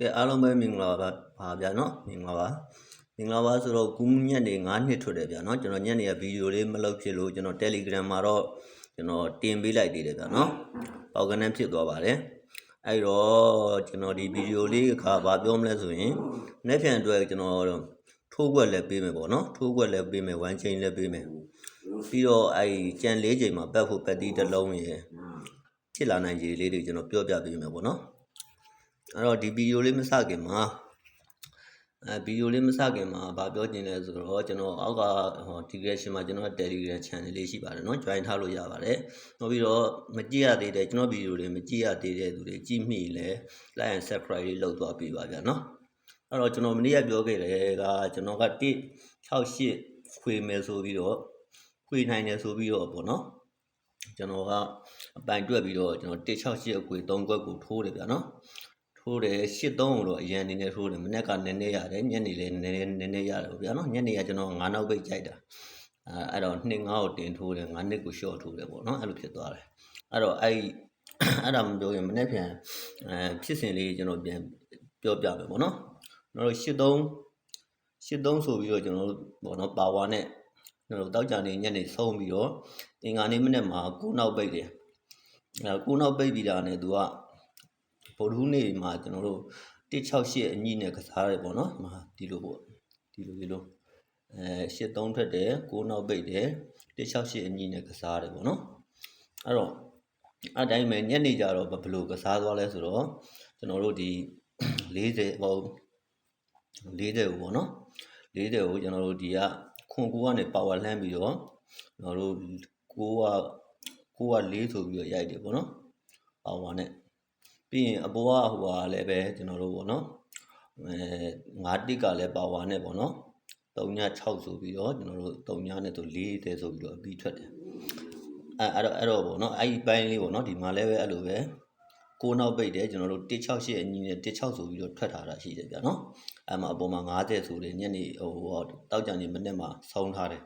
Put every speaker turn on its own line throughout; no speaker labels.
ကဲအားလုံးပဲမင်္ဂလာပါဗျာနော်မင်္ဂလာပါဆိုတော့ကူးညက်နေ9နှစ်ထွက်တယ်ဗျာနော်ကျွန်တော်ညက်နေရဗီဒီယိုလေးမလုပ်ဖြစ်လို့ကျွန်တော် Telegram မှာတော့ကျွန်တော်တင်ပေးလိုက်သေးတယ်ဗျာနော်ပေါက်ကနေဖြစ်သွားပါတယ်အဲ့တော့ကျွန်တော်ဒီဗီဒီယိုလေးအခါဘာပြောမလဲဆိုရင်နေ့ပြန်အတွက်ကျွန်တော်ထိုးခွက်လည်းပေးမယ်ပေါ့နော်ထိုးခွက်လည်းပေးမယ်1 chain လည်းပေးမယ်ပြီးတော့အဲ့ကြံ4ချိန်မှာပတ်ဖို့ပတ်တီးတစ်လုံးရယ်ဖြစ်လာနိုင်ခြေလေးတွေကျွန်တော်ပြောပြပေးမယ်ပေါ့နော်အဲ့တော့ဒီဗီဒီယိုလေးမစခင်မှာဗီဒီယိုလေးမစခင်မှာဗာပြောချင်လဲဆိုတော့ကျွန်တော်အောက်ကTelegram မှာကျွန်တော် Telegram channel လေးရှိပါတယ်เนาะ join ထားလို့ရပါတယ်နောက်ပြီးတော့မကြည့်ရသေးတဲ့ကျွန်တော်ဗီဒီယိုတွေမကြည့်ရသေးတဲ့သူတွေကြည့်မိလဲ like and subscribe လေးလုပ်သွားပေးပါဗျာเนาะအဲ့တော့ကျွန်တော်မနေ့ကပြောခဲ့တယ်ကကျွန်တော်က168ခွေမယ်ဆိုပြီးတော့ခွေနိုင်တယ်ဆိုပြီးတော့ပေါ့เนาะကျွန်တော်ကအပိုင်တွက်ပြီးတော့ကျွန်တော်168အခွေ3ခွက်ကိုထိုးတယ်ဗျာเนาะထိုးတယ်83ကိုတော့အရန်နေနေထိုးတယ်မနေ့ကနည်းနည်းရတယ်ညနေလည်းနည်းနည်းရတယ်ဗျာနော်ညနေကကျွန်တော်9နောက်ပိတ်ကြိုက်တာအဲ့တော့2 5ကိုတင်ထိုးတယ်9နှစ်ကို short ထိုးတယ်ပေါ့နော်အဲ့လိုဖြစ်သွားတယ်အဲ့တော့အဲ့ဒါမပြောရင်မနေ့ပြန်ဖြစ်စဉ်လေးကျွန်တော်ပြန်ပြောပြမယ်ပေါ့နော်ကျွန်တော်83ဆိုပြီးတော့ကျွန်တော်ပေါ့နော်ပါဝါနဲ့ကျွန်တော်တောက်ကြနေညနေဆုံးပြီးတော့အင်္ဂါနေ့မနေ့မှာ9နောက်ပိတ်တယ်9နောက်ပိတ်ပြီးတာနဲ့သူကဗုဒ္ဓဟူးနေ့မှာကျွန်တော်တို့168အညိနဲ့ကစားတယ်ပေါ့နော်ဒီလိုပေါ့ဒီလို83ထွက်တယ်9နောက်ပိတ်တယ်168အညိနဲ့ကစားတယ်ပေါ့နော်အဲ့တော့အတိုင်းပဲညနေကြတော့ဘယ်လိုကစားသွားလဲဆိုတော့ကျွန်တော်တို့ဒီ40ပေါ့40ကိုပေါ့နော်40ကိုကျွန်တော်တို့ဒီကခွန်ကူကနေပါဝါလှမ်းပြီးတော့ကျွန်တော်တို့9က4ဆိုပြီးတော့ရိုက်တယ်ပေါ့နော်ပါဝါနဲ့ပြီးရင်အပေါ်ကဟိုဟာလည်းပဲကျွန်တော်တို့ပေါ့နော်5တစ်ကလည်းပါဝါနဲ့ပေါ့နော်3.6ဆိုပြီးတော့ကျွန်တော်တို့3နဲ့ဆို40ဆိုပြီးတော့အပြီးထွက်တယ်အဲ့တော့ပေါ့နော်အဲ့ဒီပိုင်းလေးပေါ့နော်ဒီမှာလည်းပဲအဲ့လိုပဲ9နောက်ပိတ်တယ်ကျွန်တော်တို့168အညီနဲ့16ဆိုပြီးတော့ထွက်ထားတာရှိတယ်ဗျာနော်အဲ့မှာအပေါ်မှာ50ဆိုတယ်ညနေဟိုတောက်ကြံနေမနေ့မှာဆုံးထားတယ်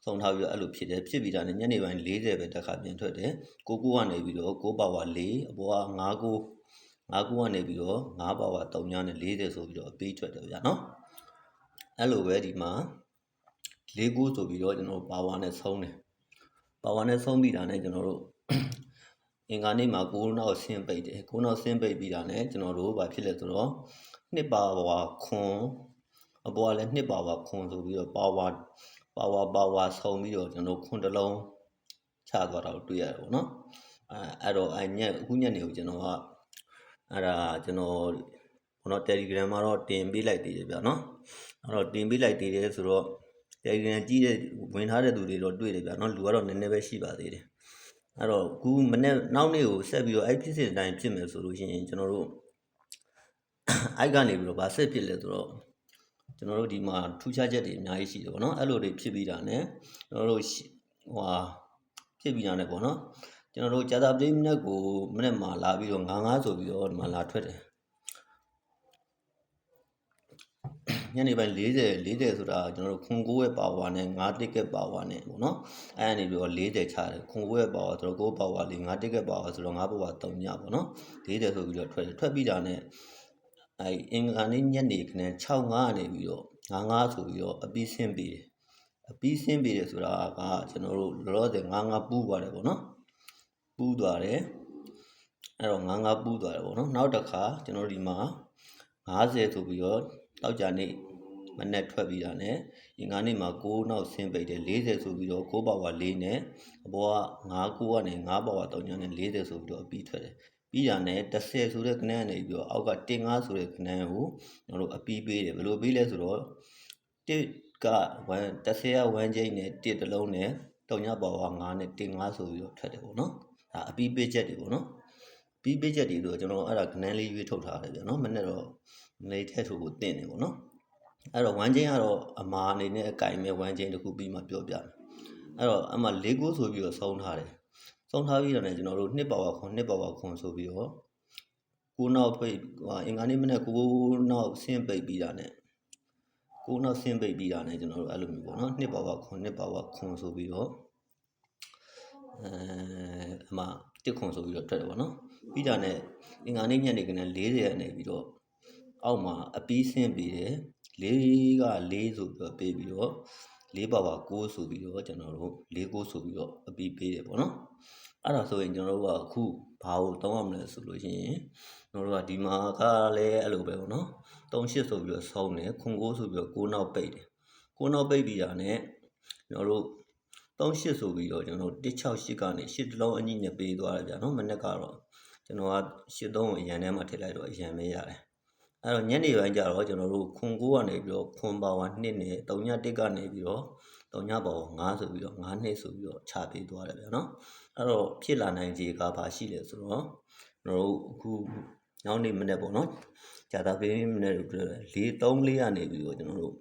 ဆုံးထားပြီးတော့အဲ့လိုဖြစ်ပြီးတာနဲ့ညနေပိုင်း40ပဲတစ်ခါပြန်ထွက်တယ်9ကနေပြီးတော့9ပါဝါ4အပေါ်က9ကနေပြီးတော့9ပါဝါ3နဲ့40ဆိုပြီးတော့အပေးထွက်တယ်ဗျာနော်အဲ့လိုပဲဒီမှာ49ဆိုပြီးတော့ကျွန်တော်ပါဝါနဲ့ဆုံးတယ်ပါဝါနဲ့ဆုံးပြီးတာနဲ့ကျွန်တော်တို့အင်္ဂါနေ့မှာ9နောက်ဆင်းပိတ်တယ်9နောက်ဆင်းပိတ်ပြီးတာနဲ့ကျွန်တော်တို့ဘာဖြစ်လဲဆိုတော့2ပါဝါခွန်အပေါ်ကလည်း2ပါဝါခွန်ဆိုပြီးတော့ပါဝါဆုံးပြီးတော့ကျွန်တော်ခွန်တစ်လုံးချသွားတာကိုတွေ့ရတယ်ပေါ့နော်အဲ့တော့အခုညနေကိုကျွန်တော်ကအဲ့ဒါကျွန်တော်ဘုနော် Telegram မှာတော့တင်ပေးလိုက်သေးတယ်ဗျာနော်အဲ့တော့တင်ပေးလိုက်သေးတယ်ဆိုတော့ Telegram ကြီးတဲ့ဝင်ထားတဲ့သူတွေတော့တွေ့တယ်ဗျာနော်လူကတော့နည်းနည်းပဲရှိပါသေးတယ်အဲ့တော့အခုမနေ့နောက်နေ့ကိုဆက်ပြီးတော့အဲ့ဖြစ်စဉ်အတိုင်းဖြစ်မယ်ဆိုလို့ရှိရင်ကျွန်တော်တို့အဲ့ကနေပြီးတော့ဗာဆက်ဖြစ်လဲဆိုတော့ကျွန်တော်တို့ဒီမှာထူးခြားချက်တွေအများကြီးရှိတယ်ပေါ့နော်အဲ့လိုတွေဖြစ်ပြီးတာနဲ့ကျွန်တော်တို့ဖြစ်ပြီးတာနဲ့ပေါ့နော်ကျွန်တော်တို့ကြာသာပတိမနေ့ကိုမနေ့မှာလာပြီးတော့9ဆိုပြီးတော့ဒီမှာလာထွက်တယ်ညနေပိုင်း40ဆိုတာကျွန်တော်တို့ခွန်9ရဲ့ပါဝါနဲ့9တစ်ကပါဝါနဲ့ပေါ့နော်အဲ့အနေပြီးတော့40ချတယ်ခွန်9ရဲ့ပါဝါဆိုတော့9ပါဝါ4 9တစ်ကပါဝါဆိုတော့9ပါဝါ3ညပေါ့နော်40ဆိုပြီးတော့ထွက်ပြီးတာနဲ့အဲ့အင်္ဂါနေ့ညနေခနဲ့65ကနေပြီးတော့55ဆိုပြီးတော့အပြီးဆင်းပြီးတယ်အပြီးဆင်းပြီးတယ်ဆိုတာကကျွန်တော်တို့လောလောဆယ်55ပူးသွားတယ်ပေါ့နော်ပူးသွားတယ်အဲ့တော့55ပူးသွားတယ်ပေါ့နော်နောက်တစ်ခါကျွန်တော်ဒီမှာ50ဆိုပြီးတော့တောက်ကြနေမနဲ့ထွက်ပြီးတာနဲ့အင်္ဂါနေ့မှာ9နောက်ဆင်းပိတ်တယ်40ဆိုပြီးတော့9ပါဝါ4နဲ့အပေါ်က9ကနေ9ပါဝါ3နဲ့40ဆိုပြီးတော့အပြီးထွက်တယ်ပြီးတာနဲ့10ဆိုတဲ့ခဏကနေပြီးတော့အောက်က15ဆိုတဲ့ခဏကိုကျွန်တော်တို့အပြီးပေးတယ်ဘယ်လိုပေးလဲဆိုတော့1က10က1ချိန်နဲ့1တစ်လုံးနဲ့3ပါဝါ5နဲ့15ဆိုပြီးတော့ထွက်တယ်ပေါ့နော်ဒါအပြီးပေးချက်တွေပေါ့နော်ပြီးပေးချက်တွေဆိုတော့ကျွန်တော်အဲ့ဒါခဏလေးရွေးထုတ်ထားတယ်ဗျာနော်မနေ့တော့နေထက်ထိုးကိုတင်တယ်ပေါ့နော်အဲ့တော့1ချိန်ကတော့အမာအနေနဲ့အကင်မဲ့1ချိန်တစ်ခုပြီးမှပြောပြမယ်အဲ့တော့အမှ49ဆိုပြီးတော့ဆုံးထားတယ်ဆုံးထားပြီးတော့လည်းကျွန်တော်တို့2ပါဝါခွန်ဆိုပြီးတော့9နောက်ပိတ်အင်္ဂါနေ့မနေ့9နောက်ဆင်းပိတ်ပြီးတာနဲ့9နောက်ဆင်းပိတ်ပြီးတာနဲ့ကျွန်တော်တို့အဲ့လိုမျိုးပေါ့နော်2ပါဝါခွန်ဆိုပြီးတော့အမှ1ခွန်ဆိုပြီးတော့ထွက်တယ်ပေါ့နော်ပြီးတာနဲ့အင်္ဂါနေ့ညနေကနေ40ကနေပြီးတော့ အောက်မှာအပီးဆင်းပြီးတယ်4က4ဆိုပြီးတော့ပေးပြီးတော့4ပါဝါ6ဆိုပြီးတော့ကျွန်တော်တို့4 9ဆိုပြီးတော့အပီးပေးတယ်ပေါ့နော်အဲ့ဒါဆိုရင်ကျွန်တော်တို့ကအခုဘာကိုသုံးရမလဲဆိုလို့ရှိရင်ကျွန်တော်တို့ကဒီမှာကလည်းအဲ့လိုပဲပေါ့နော်38ဆိုပြီးတော့ဆုံးတယ်ခွန်9ဆိုပြီးတော့6နောက်ပိတ်တယ်6နောက်ပိတ်ပြီးတာနဲ့ကျွန်တော်တို့38ဆိုပြီးတော့ကျွန်တော်တို့168ကနေ8တလုံးအညီနဲ့ပေးသွားတယ်ဗျာနော်မနေ့ကတော့ကျွန်တော်က83ကိုအရန်ထဲမှာထည့်လိုက်တော့အရန်ပဲရတယ်အဲ့တော့ညနေပိုင်းကျတော့ကျွန်တော်တို့ခွန်9ကနေပြီးတော့ခွန်ပါဝါ2နဲ့31ကနေပြီးတော့3ပါဝါ5ဆိုပြီးတော့5နှစ်ဆိုပြီးတော့ချပေးသွားတယ်ဗျာနော်အဲ့တော့ဖြစ်လာနိုင်ခြေကဘာရှိလဲဆိုတော့ကျွန်တော်တို့အခုနောက်နေ့မနေ့ပေါ့နော်ဂျာတာပေးမနေ့တို့434ကနေပြီးတော့ကျွန်တော်တို့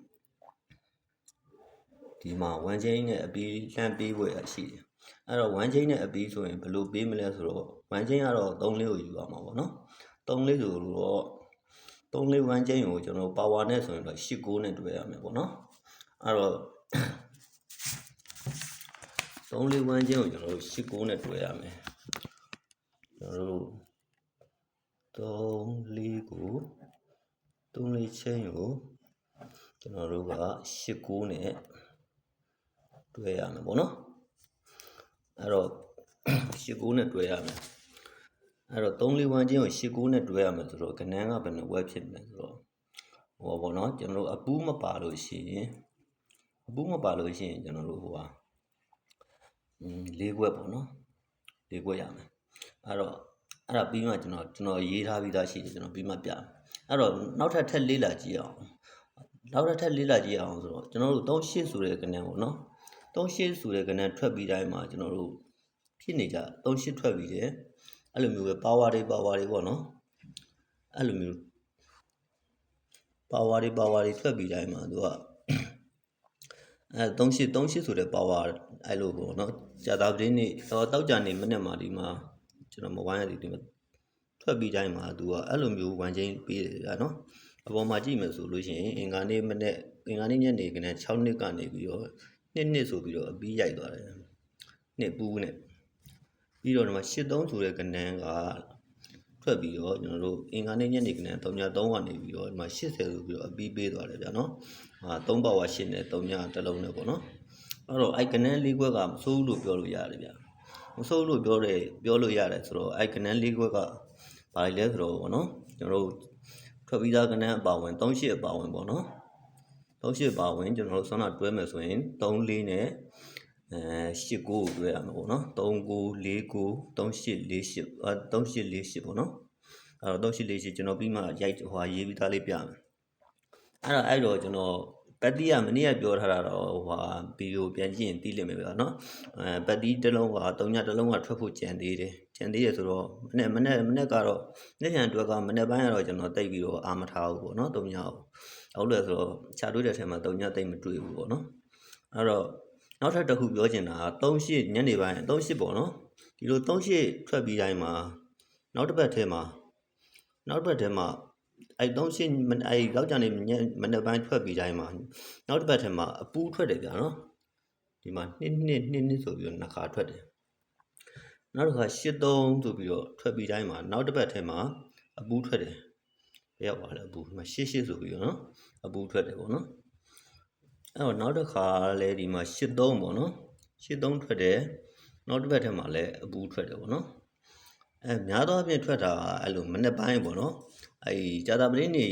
ဒီမှာ1 chain နဲ့အပီးလှမ်းပေးဖို့ရရှိတယ်အဲ့တော့1 chain နဲ့အပီးဆိုရင်ဘယ်လိုပေးမလဲဆိုတော့1 chain ကတော့3လေးကိုယူရမှာပေါ့နော်3လေးဆိုတော့3လေး1 chain ကိုကျွန်တော် power နဲ့ဆိုရင်တော့8 9နဲ့တွဲရမယ်ပေါ့နော်အဲ့တော့3လေး1 chain ကိုကျွန်တော်တို့8 9နဲ့တွဲရမယ်ကျွန်တော်တို့3လေးကို3လေး chain ကိုကျွန်တော်တို့က8 9နဲ့တွဲရမယ်ပေါ့နော်အဲ့တော့8 9နဲ့တွဲရမယ်အဲ့တော့3 4 1 chain ကို8 9နဲ့တွဲရမယ်ဆိုတော့ကနန်းကဘယ်နှဝက်ဖြစ်မလဲဆိုတော့ဟောပေါ့နော်ကျွန်တော်တို့အပူးမပါလို့ရှိရင်ကျွန်တော်တို့ဟိုဟာ၄ခွက်ပေါ့နော်၄ခွက်ရမယ်အဲ့ဒါပြီးမှကျွန်တော်ရေးထားပြီးသားရှိတယ်ကျွန်တော်ပြီးမှပြအဲ့တော့နောက်ထပ်လေ့လာကြည့်အောင်ဆိုတော့ကျွန်တော်တို့38ဆိုတဲ့ကဏ္ဍပေါ့နော်38ဆိုတဲ့ကဏ္ဍထွက်ပြီးတိုင်းမှာကျွန်တော်တို့ဖြစ်နေကြ38ထွက်ပြီးတယ်အဲ့လိုမျိုးပဲပါဝါတွေပေါ့နော်အဲ့လိုမျိုးပါဝါတွေထွက်ပြီးတိုင်းမှာသူက38ဆိုတဲ့ပါဝါအဲ့လိုပေါ့နော်ကြာတာပတင်းနေ့တောက်ကြနေမနေ့မှာဒီမှာကျွန်တော်မဝိုင်းရသည်ဒီမှာထွက်ပြီးတိုင်းမှာသူကအဲ့လိုမျိုး1 chain ပေးတယ်ဗျာနော်အပေါ်မှာကြည့်မယ်ဆိုလို့ရှိရင်အင်္ဂါနေ့ညနေကနေ6နှစ်ကနေပြီးတော့2ဆိုပြီးတော့အပြီးရိုက်သွားတယ်နှစ်ပူးနဲ့ပြီးတော့ဒီမှာ83ဆိုတဲ့ကဏ္ဍကထွက်ပြီးတော့ကျွန်တော်တို့အင်္ဂါနေ့ညနေကနေ3ကနေပြီးတော့ဒီမှာ80ဆိုပြီးတော့အပြီးပေးသွားတယ်ဗျာနော်3ပါဝါ8နဲ့3တစ်လုံးနဲ့ပေါ့နော်အဲ့တော့အဲ့ကဏ္ဍ၄ခွက်ကမဆိုးလို့ပြောလို့ရတယ်ဗျာမဆိုးလို့ပြောလို့ရတယ်ဆိုတော့အဲ့ကဏ္ဍ၄ခွက်ကဘာလဲဆိုတော့ပေါ့နော်ကျွန်တော်တို့ထွက်ပြီးသားကဏ္ဍအပါဝင်38အပါဝင်ပေါ့နော်38ပါဝင်ကျွန်တော်တို့ဆွမ်းနာတွဲမယ်ဆိုရင်3 4နဲ့8 9ကိုတွဲရမှာပေါ့နော်3 9 4 9 38 48ပေါ့နော်အဲ့တော့3848ကျွန်တော်ပြီးမှရိုက်ဟွာရေးပြီးသားလေးပြမယ်အဲ့တော့ကျွန်တော်ပတ်တီးကမနေ့ကပြောထားတာတော့ဟွာဗီဒီယိုပြန်ကြည့်ရင်သိလိမ့်မယ်ဗျာနော်ပတ်တီးတစ်လုံးက3ညတစ်လုံးကထွက်ဖို့ကြံသေးတယ်ဆိုတော့မနေ့ကတော့နေ့ပြန်အတွက်ကမနေ့ပိုင်းကတော့ကျွန်တော်တိတ်ပြီးတော့အာမထားဘူးပေါ့နော်3ညကိုဟုတ်လဲဆိုတော့ခြားတွေးတဲ့ထဲမှာ3ညတိတ်မတွေ့ဘူးပေါ့နော်အဲ့တော့နောက်ထပ်တစ်ခုပြောချင်တာက38ညနေပိုင်း38ပေါ့နော်ဒီလို38ထွက်ပြီးတိုင်းမှာနောက်တစ်ပတ်ထဲမှာအဲ့38အဲ့လောက်ကြနေမနေ့ပိုင်းထွက်ပြီးတိုင်းမှာနောက်တစ်ပတ်ထဲမှာအပူးထွက်တယ်ဗျာနော်ဒီမှာ2ဆိုပြီးတော့နှစ်ခါထွက်တယ်နောက်တစ်ခါ83ဆိုပြီးတော့ထွက်ပြီးတိုင်းမှာနောက်တစ်ပတ်ထဲမှာအပူးထွက်တယ်ဘယ်ရောက်ပါလဲအပူးဒီမှာ88ဆိုပြီးတော့နော်အပူးထွက်တယ်ပေါ့နော်အဲ့တော့နောက်တစ်ခါလဲဒီမှာ83ပေါ့နော်83ထွက်တယ်နောက်တစ်ပတ်ထဲမှာလဲအပူးထွက်တယ်ပေါ့နော်များသောအားဖြင့်ထွက်တာအဲ့လိုမနေ့ပိုင်းပေါ့နော်အဲ့ကြာတာပတင်းနေ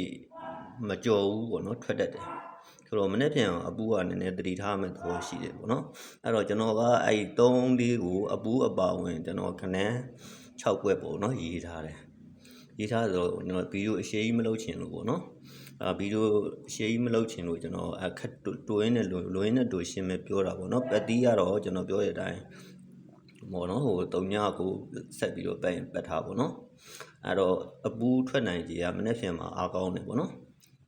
မကြော်ဘူးပေါ့နော်ထွက်တတ်တယ်ဆိုတော့မနေ့ပြန်အပူးကနည်းနည်းတတိထားမဲ့သဘောရှိတယ်ပေါ့နော်အဲ့တော့ကျွန်တော်ကအဲ့3 4ကိုအပူးအပါဝင်ကျွန်တော်ခဏ6ခွက်ပေါ့နော်ရေးထားတယ်ရေးထားဆိုတော့ကျွန်တော်ဗီဒီယိုအရှည်ကြီးမလုပ်ချင်လို့ပေါ့နော်ဗီဒီယိုအရှည်ကြီးမလုပ်ချင်လို့ကျွန်တော်အခက်တိုးရင်းနဲ့လိုရင်းနဲ့တိုးရှင်းမဲ့ပြောတာပေါ့နော်ပတ်တီးကတော့ကျွန်တော်ပြောတဲ့အတိုင်းပေါ့နော်ဟို3ညကိုဆက်ပြီးတော့ပတ်ထားပေါ့နော်အဲ့တော့အပူးထွက်နိုင်ကြီးကမနေ့ပြန်မှာအားကောင်းတယ်ပေါ့နော်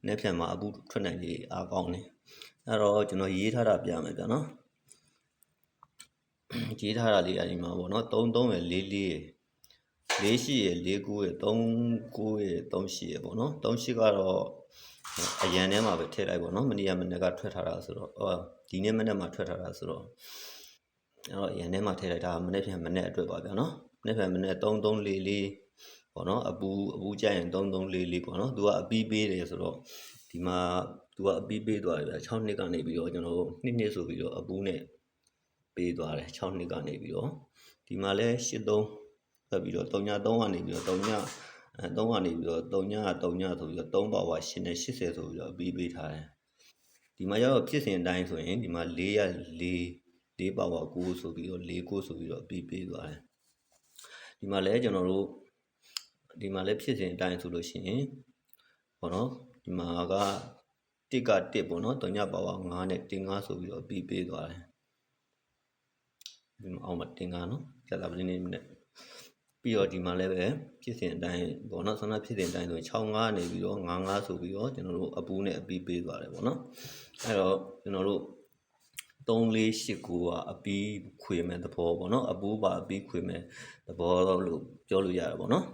မနေ့ပြန်မှာအပူးထွက်နိုင်ကြီးအားကောင်းတယ်အဲ့တော့ကျွန်တော်ရေးထားတာပြမယ်ဗျာနော်ရေးထားတာလေးအရင်မှာပေါ့နော်33ရယ်44ရယ်48ရယ်49ရယ်39ရယ်38ရယ်ပေါ့နော်38ကတော့အရန်ထဲမှာပဲထည့်လိုက်ပေါ့နော်မနေ့ကထွက်ထားတာဆိုတော့ဒီနေ့မနေ့မှာထွက်ထားတာဆိုတော့အဲ့တော့အရန်ထဲမှာထည့်လိုက်တာမနေ့ပြန်မနေ့အတွက်ပါဗျာနော်မနေ့ပြန်မနေ့3344 ပေါ့နော်အပူကြရင်3344ပေါ့နော်သူကအပီးပေးတယ်ဆိုတော့ဒီမှာသူကအပီးပေးသွားတယ်ဗျ6နှစ်ကနေပြီးတော့ကျွန်တော်တို့2ဆိုပြီးတော့အပူနဲ့ပေးသွားတယ်6နှစ်ကနေပြီးတော့ဒီမှာလဲ83ဆက်ပြီးတော့33ကနေပြီးတော့3ကနေပြီးတော့3ဆိုပြီးတော့3ပါဝါ8နဲ့80ဆိုပြီးတော့အပီးပေးထားတယ်ဒီမှာရောက်ဖြစ်စဉ်အတိုင်းဆိုရင်ဒီမှာ4ပါဝါ9ဆိုပြီးတော့49ဆိုပြီးတော့အပီးပေးသွားတယ်ဒီမှာလဲကျွန်တော်တို့ဒီမှာလဲဖြစ်စဉ်အတိုင်းဆိုလို့ရှိရင်ပေါ့နော်ဒီမှာက1က1ပေါ့နော်3ပါဝါ9နဲ့တင်9ဆိုပြီးတော့အပီးပေးသွားတယ်ဒီမှာအောင်မတင်9နော်ကျလာပလင်းနေနဲ့ပြီးတော့ဒီမှာလည်းပဲဖြစ်စဉ်အတိုင်းပေါ့နော်ဆန္ဒဖြစ်စဉ်အတိုင်းဆိုရင်65နေပြီးတော့55ဆိုပြီးတော့ကျွန်တော်တို့အပူနဲ့အပီးပေးသွားတယ်ပေါ့နော်အဲ့တော့ကျွန်တော်တို့3489ကအပီးခွေမဲ့သဘောပေါ့နော်အပူပါအပီးခွေမဲ့သဘောလို့ပြောလို့ရတယ်ပေါ့နော်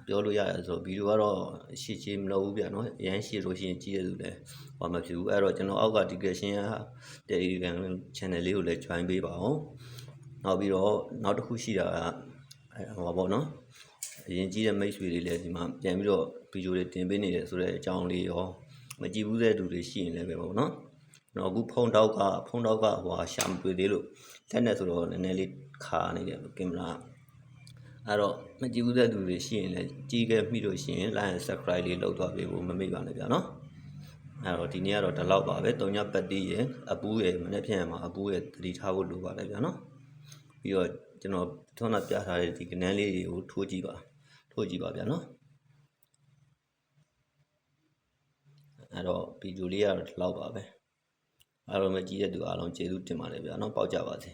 ပြောလို့ရတယ်ဆိုတော့ဗီဒီယိုကတော့ရှေ့ချေမလို့ဘူးဗျာနော်အရန်ရှေ့လို့ရှိရင်ကြည့်ရသူလည်းဘာမှဖြစ်ဘူးအဲ့တော့ကျွန်တော်အောက်က description က Telegram channel လေးကိုလည်း join ပေးပါအောင်နောက်ပြီးတော့နောက်တစ်ခုရှိတာကဟောပေါ့နော်အရင်ကြီးတဲ့မိတ်ဆွေတွေလည်းဒီမှာပြန်ပြီးတော့ဗီဒီယိုတွေတင်ပေးနေတယ်ဆိုတဲ့အကြောင်းလေးရောမကြည့်ဘူးတဲ့သူတွေရှိရင်လည်းပဲပေါ့နော်ကျွန်တော်အခုဖုန်းတောက်ကဟိုရှာမတွေ့သေးလို့လက်နဲ့ဆိုတော့နည်းနည်းလေးခါနေတယ်ကင်မရာအဲ့တော့မကြည့်ဘူးတဲ့သူတွေရှိရင်လည်းကြည့်ခဲ့မိလို့ရှိရင် like and subscribe လေးလုပ်သွားပေးဖို့မမေ့ပါနဲ့ဗျာနော်အဲ့တော့ဒီနေ့ကတော့ဒီလောက်ပါပဲ3ညပတ်တီးရယ်အပူးရယ်မနေ့ပြန်မှာအပူးရယ်တတိထားဖို့လိုပါတယ်ဗျာနော်ပြီးတော့ကျွန်တော်ထုံးတာပြထားတဲ့ဒီကနန်းလေးတွေကိုထိုးကြည့်ပါဗျာနော်အဲ့တော့ဗီဒီယိုလေးကတော့ဒီလောက်ပါပဲအားလုံးပဲကြည့်တဲ့သူအားလုံးကျေးဇူးတင်ပါတယ်ဗျာနော်ပေါက်ကြပါစေ